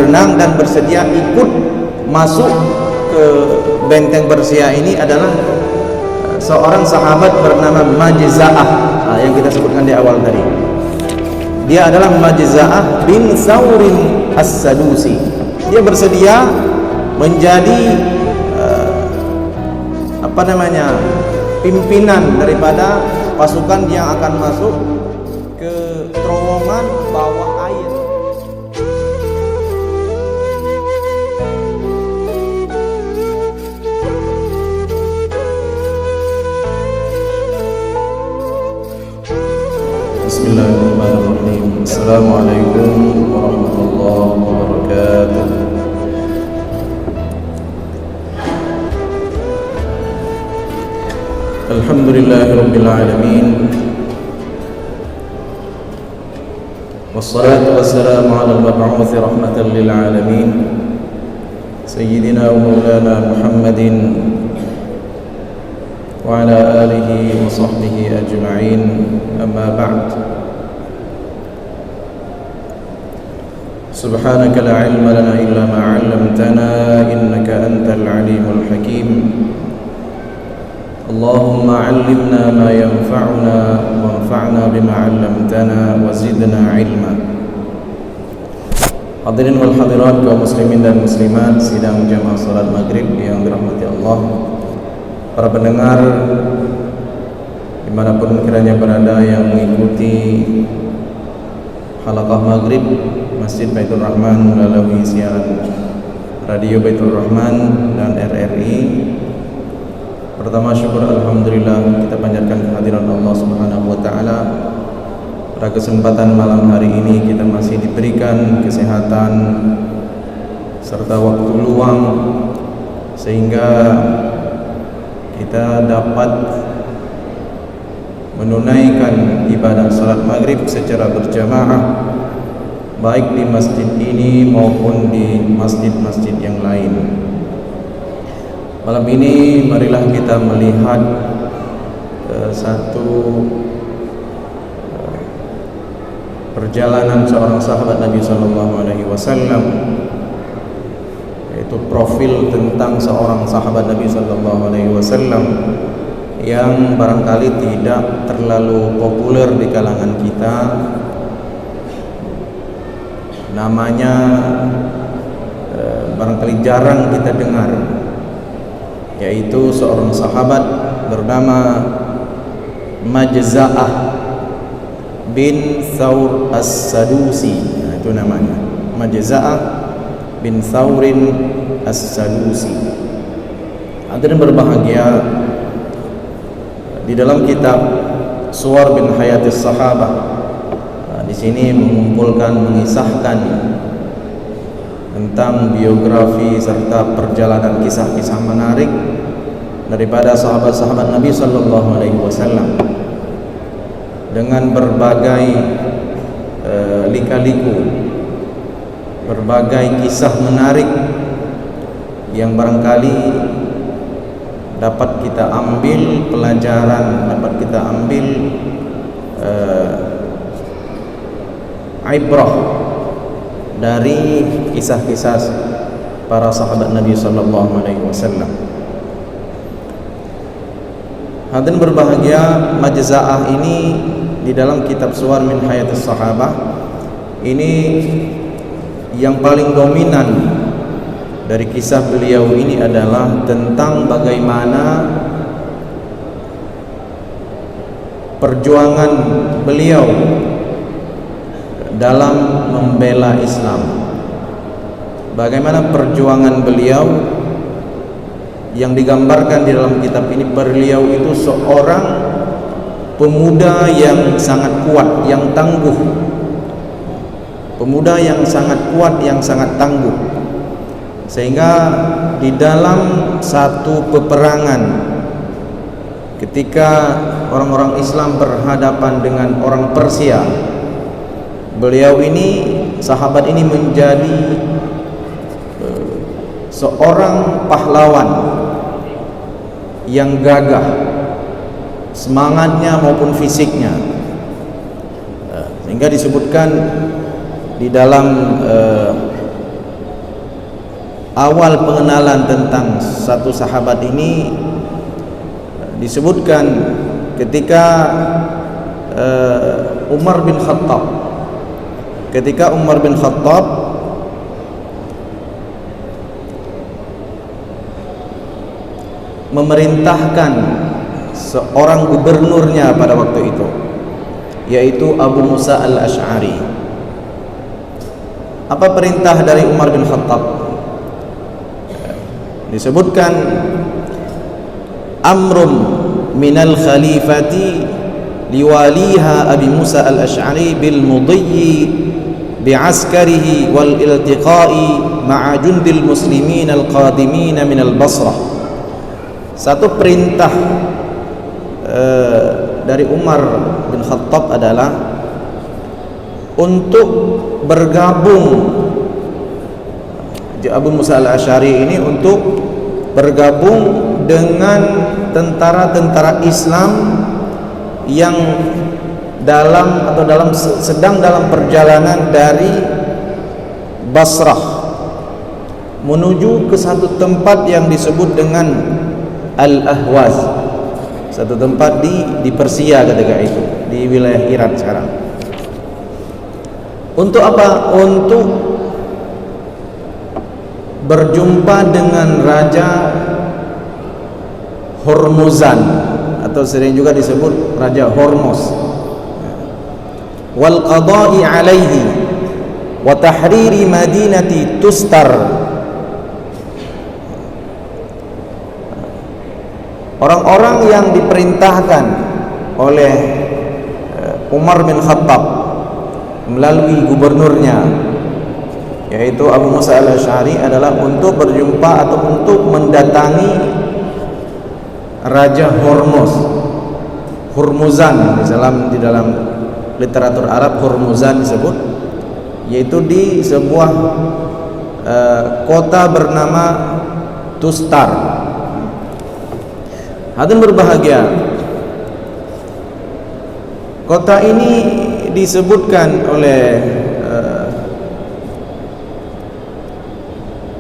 berenang dan bersedia ikut masuk ke benteng Persia ini adalah seorang sahabat bernama Majza'ah, yang kita sebutkan di awal tadi. Dia adalah Majza'ah bin Thawrin As-Sadusi. Dia bersedia menjadi pimpinan daripada pasukan yang akan masuk ke terowongan bawah air. Bismillahirrahmanirrahim. Assalamualaikum warahmatullahi wabarakatuh. Alhamdulillahirabbil alamin. Wassalatu wassalamu ala al-mab'uts rahmatan lil alamin. Sayyidina wa maulana Muhammadin wa ala alihi wa sahbihi ajma'in. Amma ba'd. Subhanaka la ilma lana illa ma 'allamtana innaka antal alimul hakim. Allahumma 'allimna ma yanfa'una wanfa'na bima 'allamtana wa zidna 'ilma. Hadirin wal hadirat kaum muslimin dan muslimat sidang jamaah salat maghrib yang dirahmati Allah, para pendengar dimanapun kiranya berada yang mengikuti halaqah maghrib Masjid Baitur Rahman melalui siaran Radio Baitur Rahman dan RRI. Pertama syukur alhamdulillah kita panjatkan kehadiran Allah Subhanahu wa taala. Pada kesempatan malam hari ini kita masih diberikan kesehatan serta waktu luang sehingga kita dapat menunaikan ibadah salat maghrib secara berjamaah baik di masjid ini maupun di masjid-masjid yang lain. Malam ini marilah kita melihat satu perjalanan seorang sahabat Nabi sallallahu alaihi wasallam, yaitu profil tentang seorang sahabat Nabi sallallahu alaihi wasallam yang barangkali tidak terlalu populer di kalangan kita. Namanya barangkali jarang kita dengar, yaitu seorang sahabat bernama Majza'ah bin Thawr As-Sadusi. Itu namanya, Majza'ah bin Thawrin As-Sadusi. Hadirin berbahagia, di dalam kitab Suwar bin Hayatis Sahabah, di sini mengisahkan tentang biografi serta perjalanan kisah-kisah menarik daripada sahabat-sahabat Nabi sallallahu alaihi wasallam dengan berbagai lika-liku, berbagai kisah menarik yang barangkali dapat kita ambil pelajaran, dapat kita ambil ibrah dari kisah-kisah para sahabat Nabi sallallahu alaihi wasallam. Hadirin berbahagia, Majza'ah ini di dalam kitab Suwar min Hayatis Sahabah ini yang paling dominan dari kisah beliau ini adalah tentang bagaimana perjuangan beliau dalam membela Islam. Bagaimana perjuangan beliau yang digambarkan di dalam kitab ini. Beliau itu seorang pemuda yang sangat kuat, yang tangguh. Pemuda yang sangat kuat, yang sangat tangguh. Sehingga di dalam satu peperangan, ketika orang-orang Islam berhadapan dengan orang Persia, beliau ini, sahabat ini menjadi seorang pahlawan yang gagah, semangatnya maupun fisiknya, sehingga disebutkan di dalam awal pengenalan tentang satu sahabat ini disebutkan ketika Umar bin Khattab memerintahkan seorang gubernurnya pada waktu itu, yaitu Abu Musa al-Ash'ari. Apa perintah dari Umar bin Khattab? Disebutkan amrum minal khalifati liwaliha Abi Musa al-Ash'ari bil mudiyyi bi'askarihi wal iltiqa'i ma'a jundil muslimin al-qadimin minal Basrah. Satu perintah dari Umar bin Khattab adalah untuk bergabung, Abu Musa al-Ash'ari ini untuk bergabung dengan tentara-tentara Islam yang sedang dalam perjalanan dari Basrah menuju ke satu tempat yang disebut dengan Al-Ahwaz, satu tempat di Persia ketika itu, di wilayah Iran sekarang. Untuk apa? Untuk berjumpa dengan Raja Hormuzan, atau sering juga disebut Raja Hormuz, wal qada'i alaihi wa tahriri madinati Tustar. Orang-orang yang diperintahkan oleh Umar bin Khattab melalui gubernurnya, yaitu Abu Musa al-Ash'ari, adalah untuk berjumpa atau untuk mendatangi Raja Hormuzan. Di dalam literatur Arab Hormuzan disebut, yaitu di sebuah kota bernama Tustar. Hadirin berbahagia, kota ini disebutkan oleh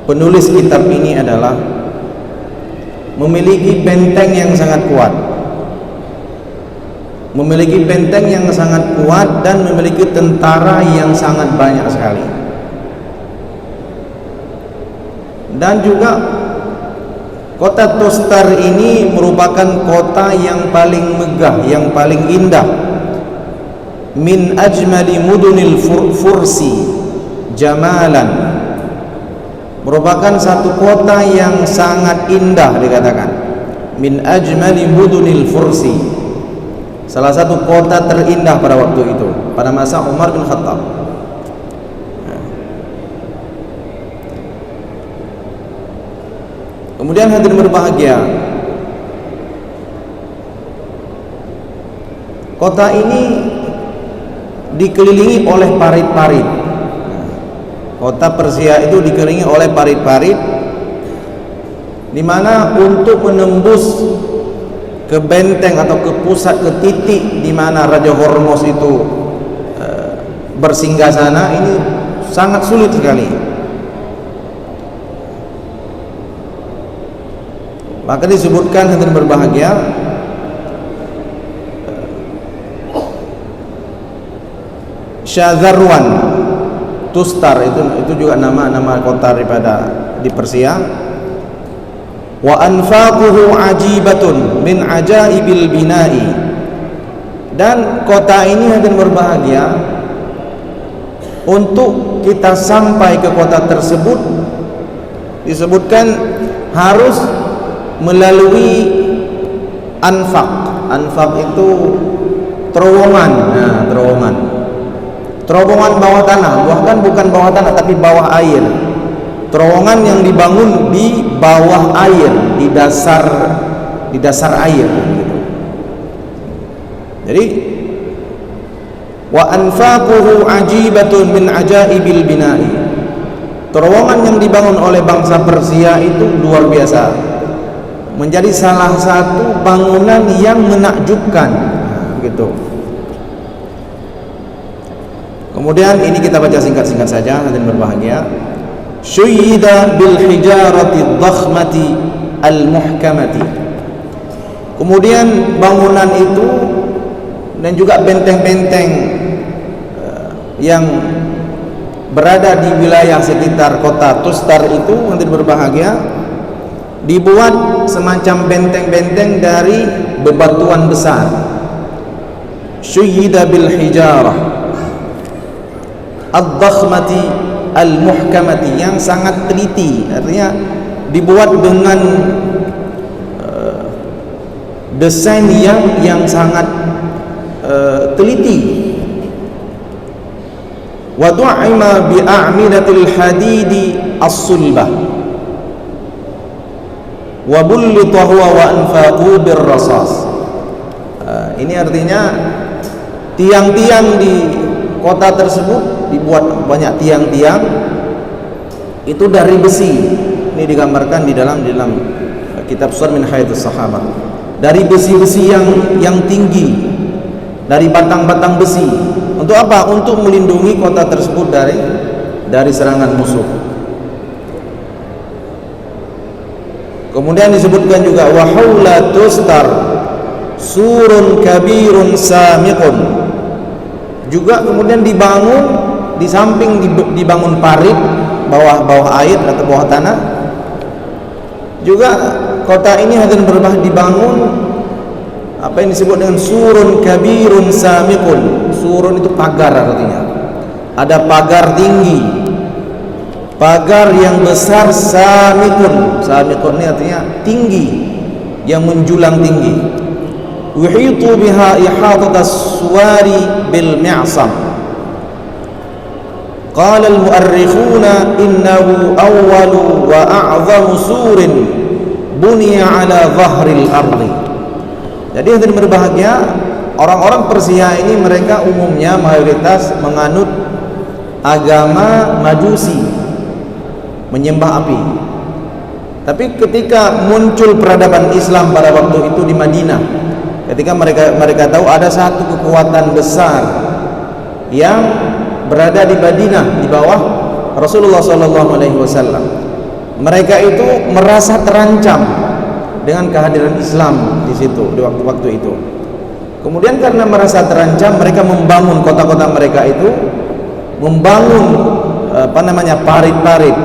penulis kitab ini adalah memiliki benteng yang sangat kuat, dan memiliki tentara yang sangat banyak sekali. Dan juga kota Tustar ini merupakan kota yang paling megah, yang paling indah. Min ajmali mudunil fursi jamalan, merupakan satu kota yang sangat indah, dikatakan min ajmali mudunil fursi, salah satu kota terindah pada waktu itu, pada masa Umar bin Khattab. Kemudian hadirin berbahagia, kota ini dikelilingi oleh parit-parit. Kota Persia itu dikelilingi oleh parit-parit, di mana untuk menembus ke benteng atau ke pusat, ke titik di mana Raja Hormuz itu bersinggasana, ini sangat sulit sekali. Maka disebutkan hadirin berbahagia, Syazarwan Tustar itu juga nama kota daripada di Persia. Wa anfaquhu ajibatun min ajaibil bina'i, dan kota ini hadirin berbahagia, untuk kita sampai ke kota tersebut disebutkan harus melalui anfaq itu terowongan. Terowongan bawah tanah, bahkan bukan bawah tanah tapi bawah air. Terowongan yang dibangun di bawah air, di dasar air gitu. Jadi wa anfaquhu ajibatun min ajaibil bina'i, terowongan yang dibangun oleh bangsa Persia itu luar biasa, menjadi salah satu bangunan yang menakjubkan, gitu. Kemudian ini kita baca singkat-singkat saja, hadirin berbahagia. syuyyida bil hijarati dhakhmati al muhkamati. Kemudian bangunan itu dan juga benteng-benteng yang berada di wilayah sekitar kota Tustar itu, nanti berbahagia, dibuat semacam benteng-benteng dari bebatuan besar. Syuyyida bil hijarah ad-dhakhmati al-muhkamati, yang sangat teliti, artinya dibuat dengan desain yang sangat teliti. Wa du'ima bi a'minatil hadidi as-sulbah wa bullita huwa wa anfaqu bir rasas. Ini artinya tiang-tiang di kota tersebut dibuat banyak tiang-tiang itu dari besi. Ini digambarkan di dalam kitab Sunan min Hayatus Sahabah. Dari besi-besi yang tinggi, dari batang-batang besi. Untuk apa? Untuk melindungi kota tersebut dari serangan musuh. Kemudian disebutkan juga wa haula tustar surun kabirun samiqun. Juga kemudian dibangun di samping dibangun parit bawah air atau bawah tanah. Juga kota ini akan dibangun apa yang disebut dengan surun kabirun samiqun. Surun itu pagar artinya. Ada pagar tinggi, pagar yang besar, samiqun. Samiqun ini artinya tinggi, yang menjulang tinggi. Uhitu biha ihatatas suwari bil mi'sam. Qala al-mu'arrikhuna innahu awwalu wa a'zamu surin buniya ala dhahril ardi. Jadi yang berbahagia, orang-orang Persia ini mereka umumnya mayoritas menganut agama Majusi, menyembah api. Tapi ketika muncul peradaban Islam pada waktu itu di Madinah, ketika mereka tahu ada satu kekuatan besar yang berada di Madinah di bawah Rasulullah SAW, mereka itu merasa terancam dengan kehadiran Islam di situ di waktu itu. Kemudian karena merasa terancam, mereka membangun kota-kota mereka itu, membangun parit-parit,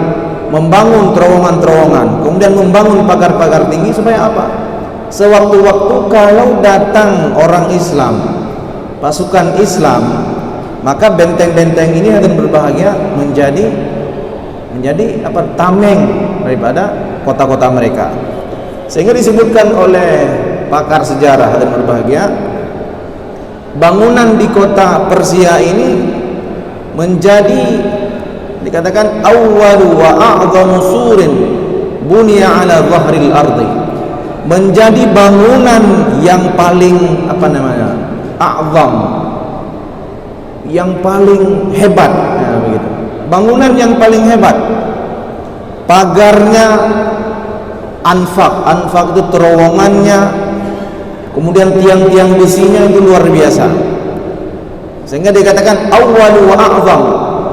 membangun terowongan-terowongan, kemudian membangun pagar-pagar tinggi supaya apa? Sewaktu-waktu kalau datang orang Islam, pasukan Islam, maka benteng-benteng ini akan berbahagia menjadi tameng daripada kota-kota mereka. Sehingga disebutkan oleh pakar sejarah dan berbahagia, bangunan di kota Persia ini menjadi dikatakan awwalu wa a'zamu surin bunya ala dhahril ardi, menjadi bangunan yang paling a'zam, yang paling hebat, begitu. Bangunan yang paling hebat, pagarnya anfak itu terowongannya, kemudian tiang-tiang besinya itu luar biasa, sehingga dikatakan awwalu wa a'zam.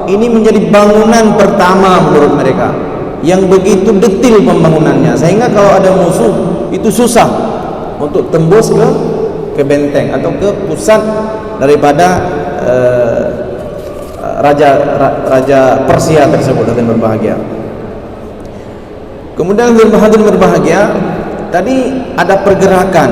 Ini menjadi bangunan pertama menurut mereka yang begitu detil pembangunannya, sehingga kalau ada musuh itu susah untuk tembus ke benteng atau ke pusat daripada raja Persia tersebut dan berbahagia. Kemudian hadirin berbahagia, tadi ada pergerakan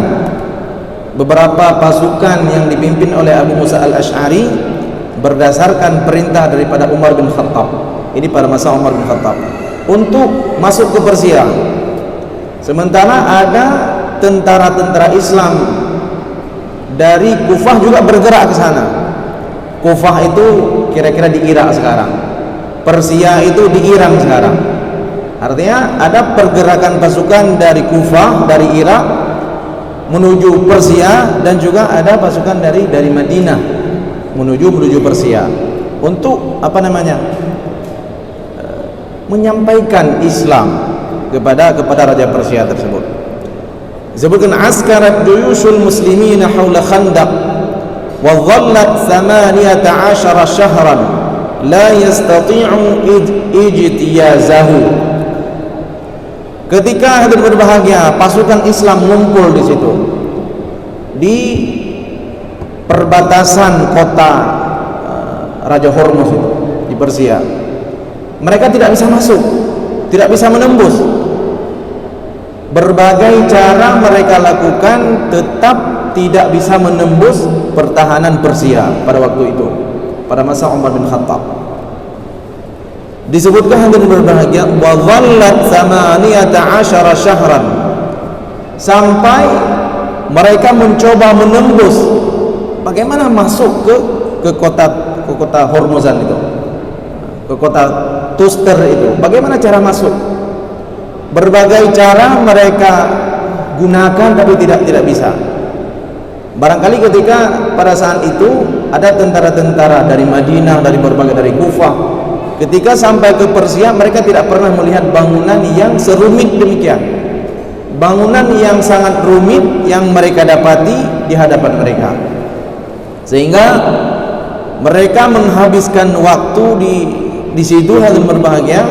beberapa pasukan yang dipimpin oleh Abu Musa al-Ash'ari berdasarkan perintah daripada Umar bin Khattab. Ini pada masa Umar bin Khattab untuk masuk ke Persia. Sementara ada tentara-tentara Islam dari Kufah juga bergerak ke sana. Kufah itu kira-kira di Irak sekarang, Persia itu di Iran sekarang. Artinya ada pergerakan pasukan dari Kufah, dari Irak menuju Persia, dan juga ada pasukan dari Madinah menuju Persia untuk menyampaikan Islam kepada Raja Persia tersebut. Disebutkan askarat juyushul muslimina haula khandaq wa dhallat 18 syahran la yastati'u ijtiyazahu. Ketika hadirin berbahagia, pasukan Islam ngumpul di situ di perbatasan kota Raja Hormuz itu di Persia. Mereka tidak bisa masuk, tidak bisa menembus. Berbagai cara mereka lakukan, tetap tidak bisa menembus pertahanan Persia pada waktu itu, pada masa Umar bin Khattab. Disebutkan hadirin berbahagia, wa dhallat 18 syahran, sampai mereka mencoba menembus bagaimana masuk ke kota Hormuzan itu, ke kota Tuster itu. Bagaimana cara masuk? Berbagai cara mereka gunakan, tapi tidak bisa. Barangkali ketika pada saat itu ada tentara-tentara dari Madinah, dari Kufah, ketika sampai ke Persia, mereka tidak pernah melihat bangunan yang serumit demikian. Bangunan yang sangat rumit yang mereka dapati di hadapan mereka, sehingga mereka menghabiskan waktu di situ hal berbahagia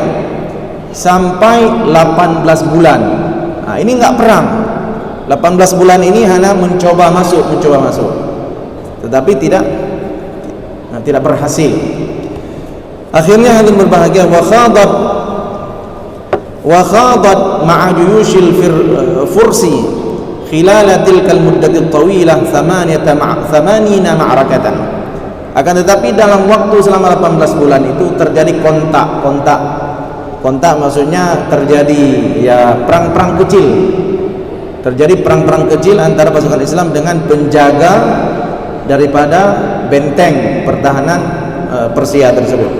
sampai 18 bulan. Nah, ini enggak perang. 18 bulan ini hanya mencoba masuk, tetapi tidak berhasil. Akhirnya hal berbahagia wa khadat ma'a juyushil fursi khilal tilkal muddati tawilah 80 ma'rakatan. Akan tetapi dalam waktu selama 18 bulan itu terjadi kontak, maksudnya terjadi perang-perang kecil. Terjadi perang-perang kecil antara pasukan Islam dengan penjaga daripada benteng pertahanan Persia tersebut.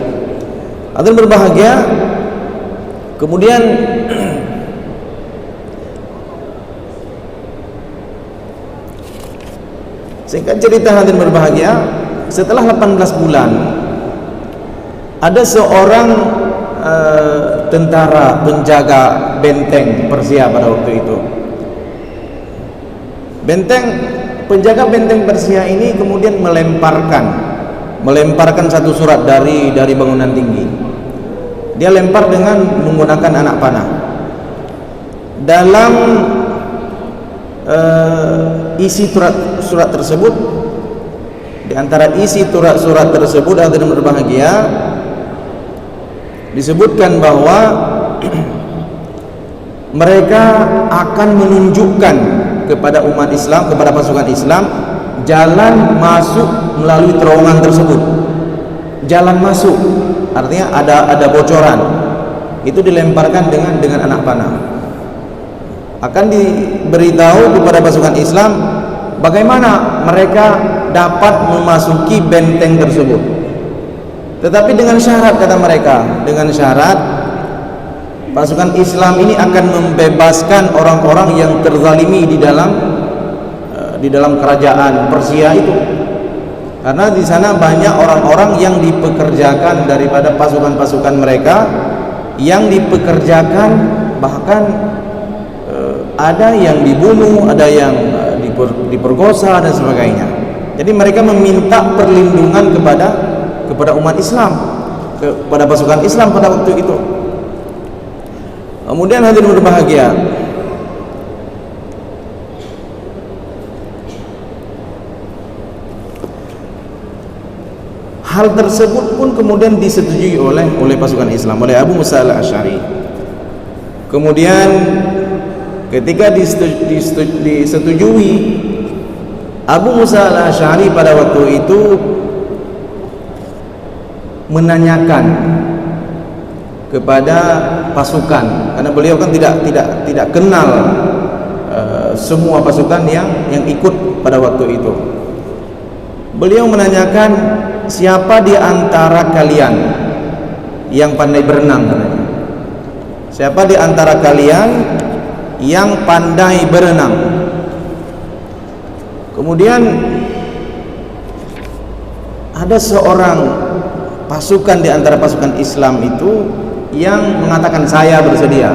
Hadirin berbahagia, kemudian singkat cerita hadirin berbahagia, setelah 18 bulan ada seorang tentara penjaga benteng Persia pada waktu itu. Penjaga benteng Persia ini kemudian melemparkan satu surat dari bangunan tinggi. Dia lempar dengan menggunakan anak panah. Dalam isi surat tersebut, di antara isi surat tersebut hadirin berbahagia, disebutkan bahwa mereka akan menunjukkan kepada umat Islam, kepada pasukan Islam, jalan masuk melalui terowongan tersebut. Jalan masuk, artinya ada bocoran. Itu dilemparkan dengan anak panah. Akan diberitahu kepada pasukan Islam bagaimana mereka dapat memasuki benteng tersebut. Tetapi dengan syarat, kata mereka, dengan syarat pasukan Islam ini akan membebaskan orang-orang yang terzalimi di dalam kerajaan Persia itu, karena di sana banyak orang-orang yang dipekerjakan daripada pasukan-pasukan mereka, yang dipekerjakan bahkan ada yang dibunuh, ada yang diperkosa dan sebagainya. Jadi mereka meminta perlindungan kepada umat Islam, kepada pasukan Islam pada waktu itu. Kemudian hadirin berbahagia, hal tersebut pun kemudian disetujui oleh pasukan Islam, oleh Abu Musa al-Asy'ari. Kemudian ketika disetujui, Abu Musa al-Asy'ari pada waktu itu menanyakan kepada pasukan, karena beliau kan tidak kenal semua pasukan yang ikut pada waktu itu. Beliau menanyakan, siapa di antara kalian yang pandai berenang? Siapa di antara kalian yang pandai berenang? Kemudian ada seorang pasukan di antara pasukan Islam itu yang mengatakan, saya bersedia,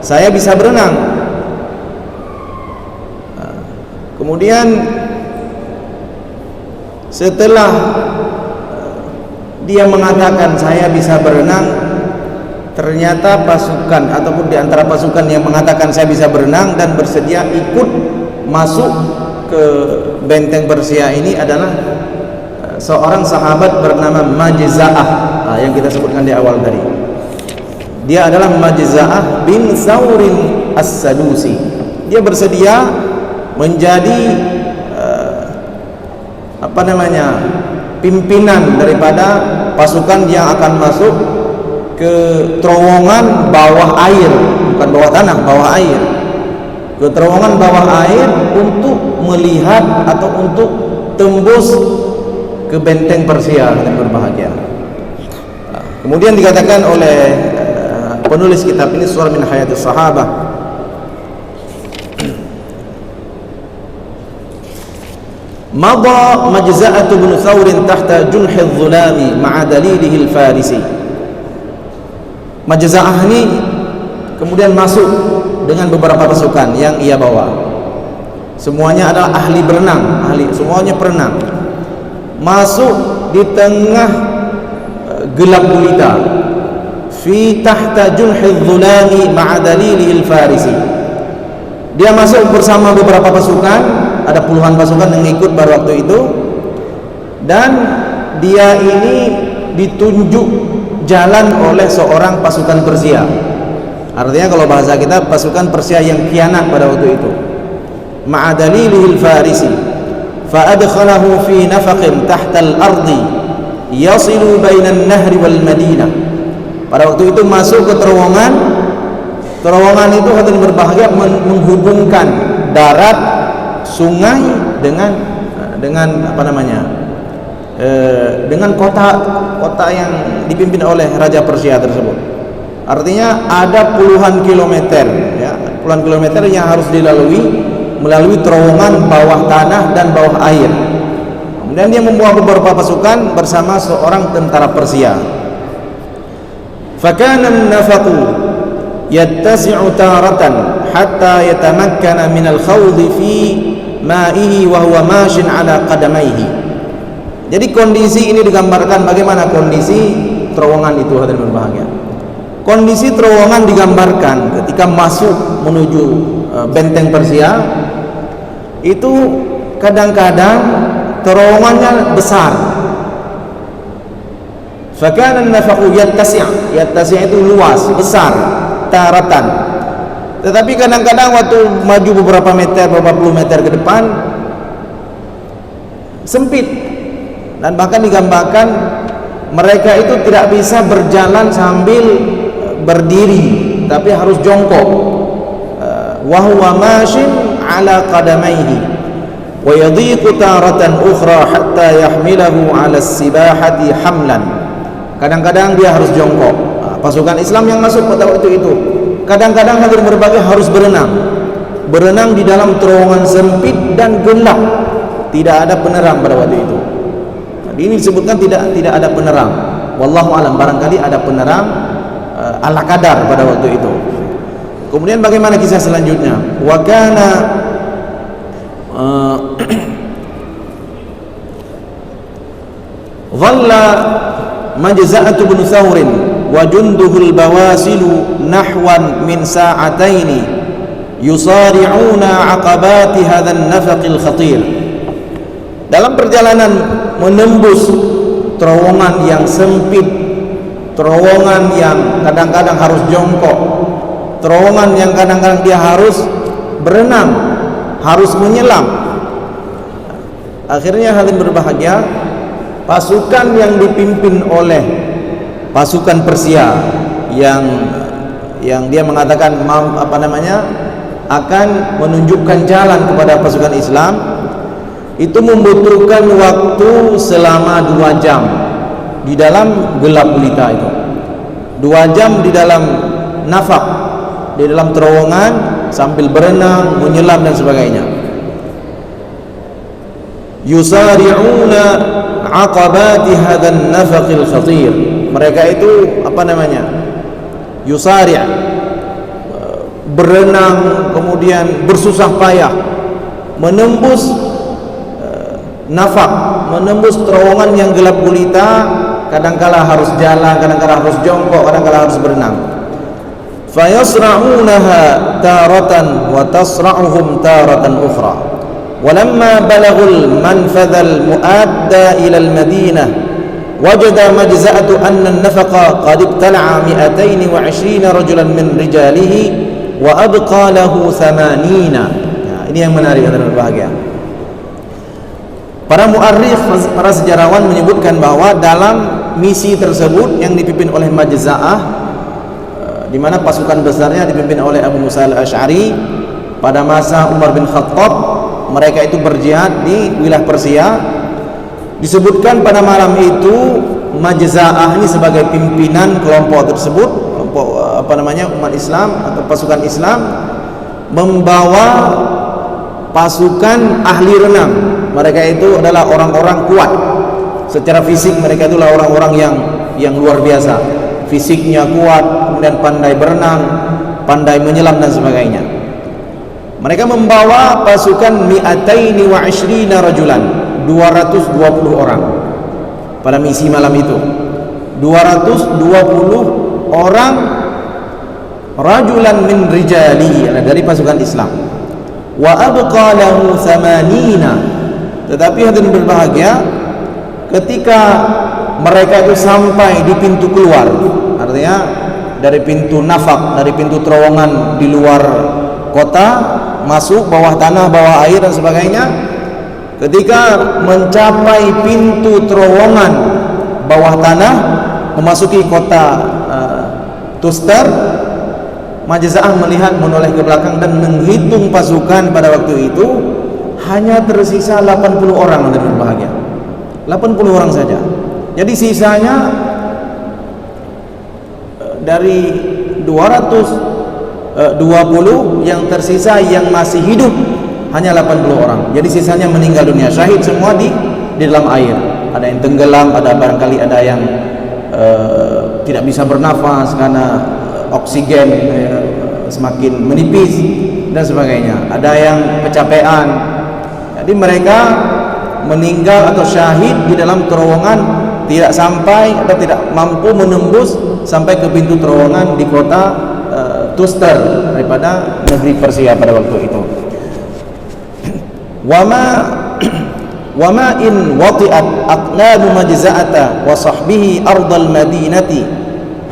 saya bisa berenang. Kemudian setelah dia mengatakan saya bisa berenang, ternyata pasukan ataupun di antara pasukan yang mengatakan saya bisa berenang dan bersedia ikut masuk ke benteng Persia ini adalah seorang sahabat bernama Majza'ah, yang kita sebutkan di awal tadi. Dia adalah Majza'ah bin Thawrin As-Sadusi. Dia bersedia menjadi pimpinan daripada pasukan yang akan masuk ke terowongan bawah air, bukan bawah tanah, bawah air. Ke terowongan bawah air untuk melihat atau untuk tembus ke benteng Persia yang berbahagia. Kemudian dikatakan oleh penulis kitab ini, Suwar min Hayatis Sahabah, Mada Majza'atu bin Thawrin tahta junhi dhulami ma'a dalilihi al-farisi. Majza'ah ini kemudian masuk dengan beberapa pasukan yang ia bawa. Semuanya adalah ahli berenang, semuanya berenang. Masuk di tengah gelap gulita, fi tahta junhi dhulami ma'a dalilihi al-farisi. Dia masuk bersama beberapa pasukan, ada puluhan pasukan yang ikut pada waktu itu, dan dia ini ditunjuk jalan oleh seorang pasukan Persia. Artinya kalau bahasa kita, pasukan Persia yang khianat pada waktu itu. Ma'adalilihil farisi fa adkhalahu fi nafaqin tahta al-ardi yasilu bainan nahri wal madinah. Pada waktu itu masuk ke terowongan itu hadirin berbahagia menghubungkan darat sungai dengan dengan kota yang dipimpin oleh Raja Persia tersebut. Artinya ada puluhan kilometer, ya, puluhan kilometer yang harus dilalui melalui terowongan bawah tanah dan bawah air. Kemudian dia membawa beberapa pasukan bersama seorang tentara Persia. Fakana an-nafaqu yattasi'u taratan hatta yatamakkana min al-khawdi fi ma'ihi wa huwa mashin ala qadamaihi. Jadi kondisi ini digambarkan bagaimana kondisi terowongan itu, hadirin berbahagia. Kondisi terowongan digambarkan ketika masuk menuju benteng Persia itu kadang-kadang terowongannya besar. Fakana an-nafaqu yattasi' itu luas, besar, taratan. Tetapi kadang-kadang waktu maju beberapa meter, beberapa puluh meter ke depan sempit, dan bahkan digambarkan mereka itu tidak bisa berjalan sambil berdiri, tapi harus jongkok. Wa huwa mashin ala qadamaihi wa yadhiqu taratan ukhra hatta yahmilahu ala as-sibahati hamlan. Kadang-kadang dia harus jongkok. Pasukan Islam yang masuk pada waktu itu kadang-kadang hadir berbagai harus berenang di dalam terowongan sempit dan gelap, tidak ada penerang pada waktu itu. Ini disebutkan tidak ada penerang. Wallahu alam, barangkali ada penerang ala kadar pada waktu itu. Kemudian bagaimana kisah selanjutnya? Wa kana dhalla Majza'atu bin Thawrin wa junduhul bawasilu nahwan min sa'ataini yusari'una aqabati hadzal nafaqil khatir. Dalam perjalanan menembus terowongan yang sempit, terowongan yang kadang-kadang harus jongkok, terowongan yang kadang-kadang dia harus berenang, harus menyelam. Akhirnya hadirin berbahagia, pasukan yang dipimpin oleh pasukan Persia yang dia mengatakan akan menunjukkan jalan kepada pasukan Islam, itu membutuhkan waktu selama 2 jam di dalam gelap gulita itu. 2 jam di dalam nafaq, di dalam terowongan sambil berenang, menyelam dan sebagainya. Yusari'una aqabati hadzal nafaqil khatir. Mereka itu yusari', berenang, kemudian bersusah payah menembus nafaq, menembus terowongan yang gelap gulita, kadangkala harus jalan, kadangkala harus jongkok, kadangkala harus berenang. Fayasra'unaha taratan wa tasra'uhum taratan ukhra. Walamma balaghul manfadhal muadda ila al-Madinah wajada majza'atu anna an-nafaqa qad ibtala'a 220 rajulan min rijalihi wa abqa lahu 80. Nah, ini yang menarik dan berbahagia. Para muarrikh, para sejarawan menyebutkan bahwa dalam misi tersebut yang dipimpin oleh Majza'ah, di mana pasukan besarnya dipimpin oleh Abu Musa al-Asy'ari pada masa Umar bin Khattab, mereka itu berjihad di wilayah Persia. Disebutkan pada malam itu Majza'ah ini sebagai pimpinan kelompok tersebut, kelompok umat Islam atau pasukan Islam, membawa pasukan ahli renang. Mereka itu adalah orang-orang kuat secara fisik. Mereka itulah orang-orang yang luar biasa, fisiknya kuat, kemudian pandai berenang, pandai menyelam dan sebagainya. Mereka membawa pasukan 220 rajulan, 220 orang pada misi malam itu. 220 orang rajulan min rijali, dari pasukan Islam. Wa abqa lahu 80. Tetapi hadirin berbahagia, ketika mereka itu sampai di pintu keluar, artinya dari pintu nafak, dari pintu terowongan di luar kota, masuk bawah tanah, bawah air dan sebagainya, ketika mencapai pintu terowongan bawah tanah memasuki kota Tustar, Majza'ah melihat, menoleh ke belakang dan menghitung pasukan pada waktu itu hanya tersisa 80 orang yang berbahagia. 80 orang saja. Jadi sisanya dari 220 yang tersisa yang masih hidup hanya 80 orang. Jadi sisanya meninggal dunia, syahid semua di dalam air. Ada yang tenggelam, ada barangkali ada yang tidak bisa bernafas karena oksigen semakin menipis dan sebagainya. Ada yang kecapean. Jadi mereka meninggal atau syahid di dalam terowongan, tidak sampai atau tidak mampu menembus sampai ke pintu terowongan di kota Tustar daripada negeri Persia pada waktu itu. Wama in wati'at aqlabu Majza'ata wa sahbihi ardal madinati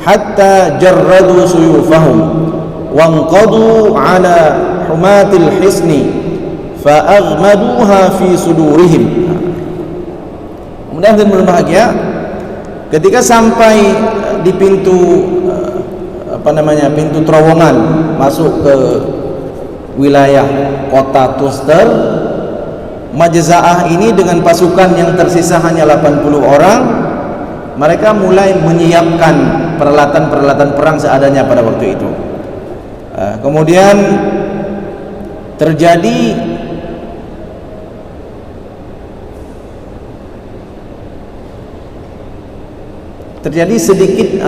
hatta jarradu suyufahum wanqadu ala humatil hisni fa'aghmaduha fi sudurihim. Kemudian yang berbahagia, ketika sampai di pintu pintu terowongan masuk ke wilayah kota Tustar, Majza'ah ini dengan pasukan yang tersisa hanya 80 orang, mereka mulai menyiapkan peralatan-peralatan perang seadanya pada waktu itu. Kemudian terjadi sedikit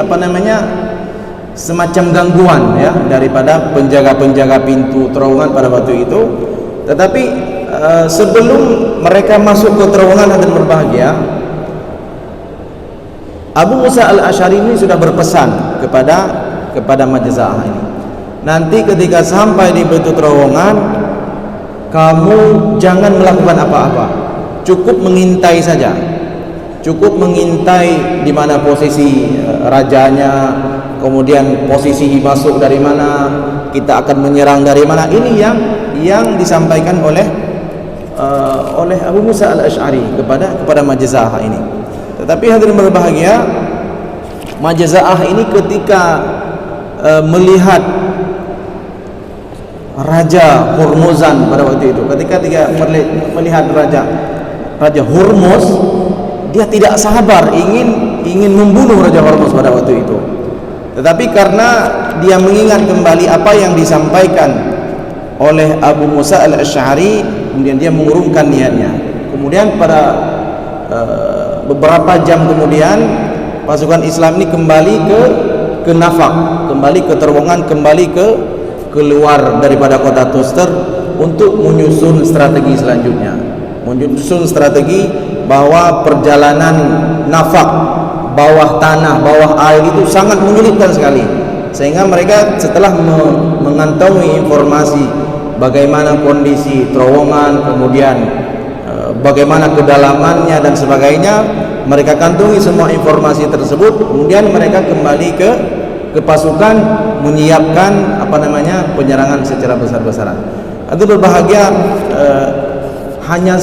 semacam gangguan ya daripada penjaga-penjaga pintu terowongan pada waktu itu. Tetapi sebelum mereka masuk ke terowongan dan berbahagia, Abu Musa al-Asy'ari ini sudah berpesan kepada Majza'ah ini, nanti ketika sampai di pintu terowongan, kamu jangan melakukan apa-apa, cukup mengintai saja. Cukup mengintai di mana posisi rajanya, kemudian posisi masuk dari mana, kita akan menyerang dari mana. Ini yang disampaikan oleh Abu Musa al-Asy'ari kepada Majza'ah ini. Tetapi hadirin berbahagia, Majza'ah ini ketika melihat Raja Hurmuzan pada waktu itu, ketika melihat Raja Hurmuz, dia tidak sabar ingin membunuh Raja Hurmuz pada waktu itu. Tetapi karena dia mengingat kembali apa yang disampaikan oleh Abu Musa al-Asy'ari, kemudian dia mengurungkan niatnya. Kemudian pada beberapa jam kemudian, pasukan Islam ini kembali ke Nafaq, kembali ke terowongan, kembali keluar daripada kota Tustar untuk menyusun strategi selanjutnya. Menyusun strategi bahwa perjalanan Nafaq bawah tanah, bawah air itu sangat menyulitkan sekali, sehingga mereka setelah mengantongi informasi bagaimana kondisi terowongan, kemudian bagaimana kedalamannya dan sebagainya, mereka kantongi semua informasi tersebut, kemudian mereka kembali ke pasukan menyiapkan penyerangan secara besar-besaran. Itu berbahagia, hanya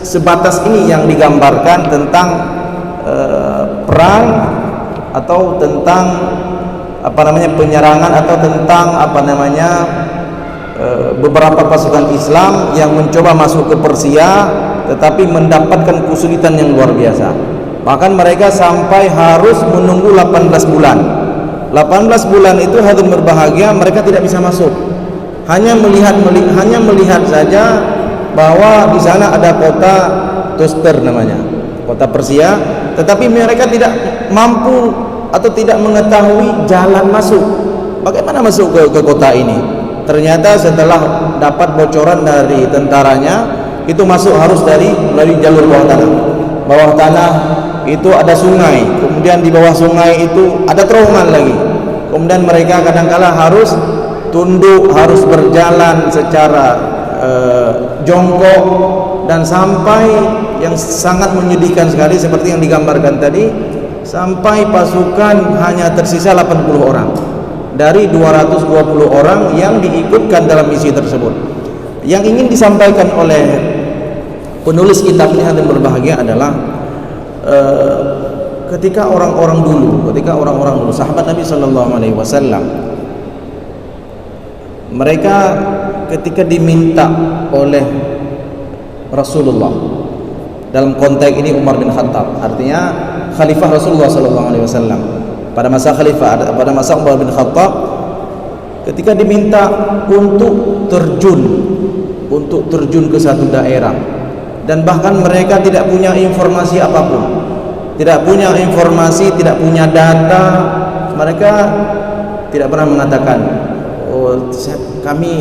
sebatas ini yang digambarkan tentang perang atau tentang penyerangan atau tentang beberapa pasukan Islam yang mencoba masuk ke Persia tetapi mendapatkan kesulitan yang luar biasa. Bahkan mereka sampai harus menunggu 18 bulan. 18 bulan itu hadirin berbahagia, mereka tidak bisa masuk. Hanya melihat saja bahwa di sana ada kota Tuster namanya, kota Persia, tetapi mereka tidak mampu atau tidak mengetahui jalan masuk. Bagaimana masuk ke kota ini? Ternyata setelah dapat bocoran dari tentaranya, itu masuk harus melalui jalur bawah tanah. Bawah tanah itu ada sungai, kemudian di bawah sungai itu ada terowongan lagi. Kemudian mereka kadang-kala harus tunduk, harus berjalan secara jongkok, dan sampai yang sangat menyedihkan sekali seperti yang digambarkan tadi, sampai pasukan hanya tersisa 80 orang dari 220 orang yang diikutkan dalam misi tersebut. Yang ingin disampaikan oleh penulis kitab ini yang berbahagia adalah ketika orang-orang dulu, sahabat Nabi Sallallahu Alaihi Wasallam, mereka ketika diminta oleh Rasulullah, dalam konteks ini Umar bin Khattab, artinya Khalifah Rasulullah Sallallahu Alaihi Wasallam, pada masa Umar bin Khattab, ketika diminta untuk terjun ke satu daerah, dan bahkan mereka tidak punya informasi apapun, tidak punya data, mereka tidak pernah mengatakan, kami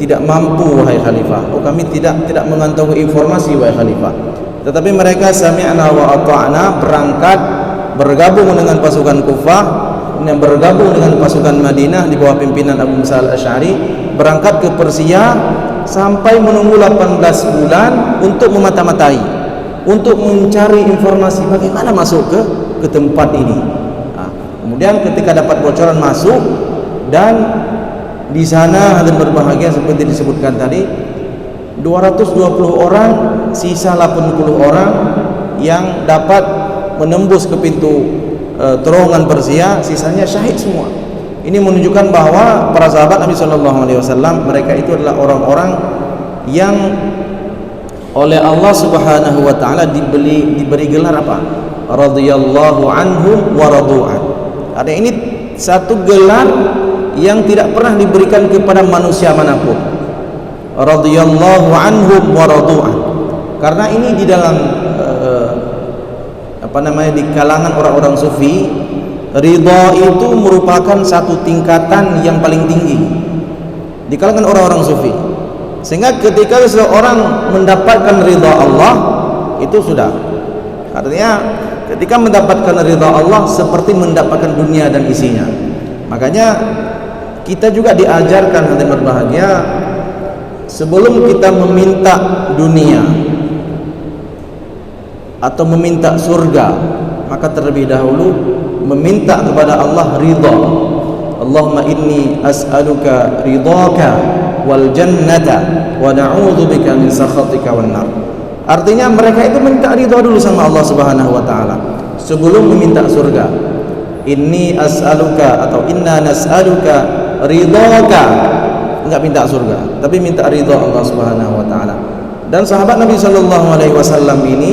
tidak mampu wahai khalifah, kami tidak mengantongi informasi wahai khalifah. Tetapi mereka sami'na wa ata'na, berangkat bergabung dengan pasukan Kufah, yang bergabung dengan pasukan Madinah di bawah pimpinan Abu Musa al-Asy'ari, berangkat ke Persia sampai menunggu 18 bulan untuk memata-matai, untuk mencari informasi bagaimana masuk ke tempat ini. Kemudian ketika dapat bocoran masuk, dan di sana hadirin berbahagia seperti disebutkan tadi, 220 orang, sisa 80 orang yang dapat menembus ke pintu terowongan Persia, sisanya syahid semua. Ini menunjukkan bahwa para sahabat Nabi Sallallahu Alaihi Wasallam, mereka itu adalah orang-orang yang oleh Allah Subhanahu Wa Taala diberi gelar apa? Radhiyallahu anhum wa radu'an. Ada ini satu gelar yang tidak pernah diberikan kepada manusia manapun. Radhiyallahu anhum wa radu'an. Karena ini di dalam di kalangan orang-orang sufi, ridha itu merupakan satu tingkatan yang paling tinggi di kalangan orang-orang sufi. Sehingga ketika seseorang mendapatkan ridha Allah, itu sudah, artinya ketika mendapatkan ridha Allah seperti mendapatkan dunia dan isinya. Makanya kita juga diajarkan, hadirin berbahagia, sebelum kita meminta dunia atau meminta surga, maka terlebih dahulu meminta kepada Allah ridha. Allahumma inni as'aluka ridhaka wal jannata wa na'udzubika min sakhatika wan nar. Artinya mereka itu minta ridha dulu sama Allah Subhanahu wa taala sebelum meminta surga. Inni as'aluka atau inna nas'aluka ridhaka, enggak minta surga, tapi minta ridha Allah Subhanahu wa taala. Dan sahabat Nabi Sallallahu Alaihi Wasallam ini,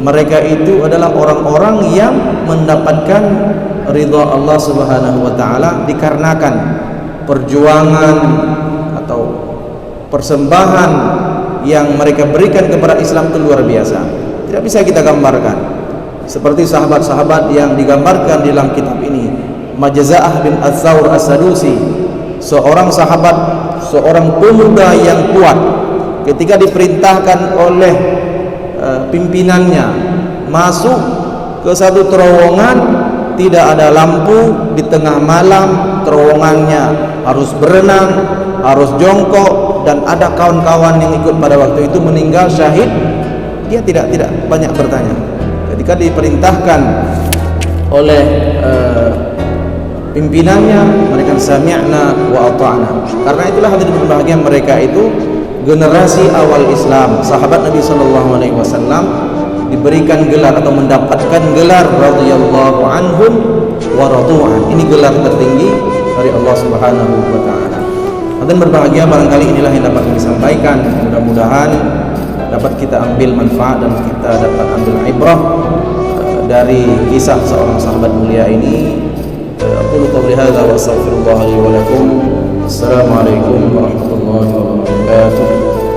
mereka itu adalah orang-orang yang mendapatkan ridha Allah Subhanahu wa taala dikarenakan perjuangan atau persembahan yang mereka berikan kepada Islam itu luar biasa. Tidak bisa kita gambarkan. Seperti sahabat-sahabat yang digambarkan di dalam kitab ini. Majza'ah bin Az-Zawr As-Sadusi, seorang sahabat, seorang pemuda yang kuat, ketika diperintahkan oleh pimpinannya masuk ke satu terowongan, tidak ada lampu, di tengah malam, terowongannya harus berenang, harus jongkok, dan ada kawan-kawan yang ikut pada waktu itu meninggal syahid. Dia tidak banyak bertanya. Ketika diperintahkan oleh pimpinannya, mereka sami'na wa ata'na. Karena itulah hadirin berbahagia, mereka itu generasi awal Islam. Sahabat Nabi SAW diberikan gelar atau mendapatkan gelar radhiyallahu anhum wa radu'an. Ini gelar tertinggi dari Allah Subhanahu wa taala. Hadirin berbahagia, barangkali inilah yang dapat kami sampaikan. Mudah-mudahan dapat kita ambil manfaat dan kita dapat ambil ibrah dari kisah seorang sahabat mulia ini. Aqulu qawli hadza wa astaghfirullah li wa lakum. Assalamualaikum warahmatullahi wabarakatuh.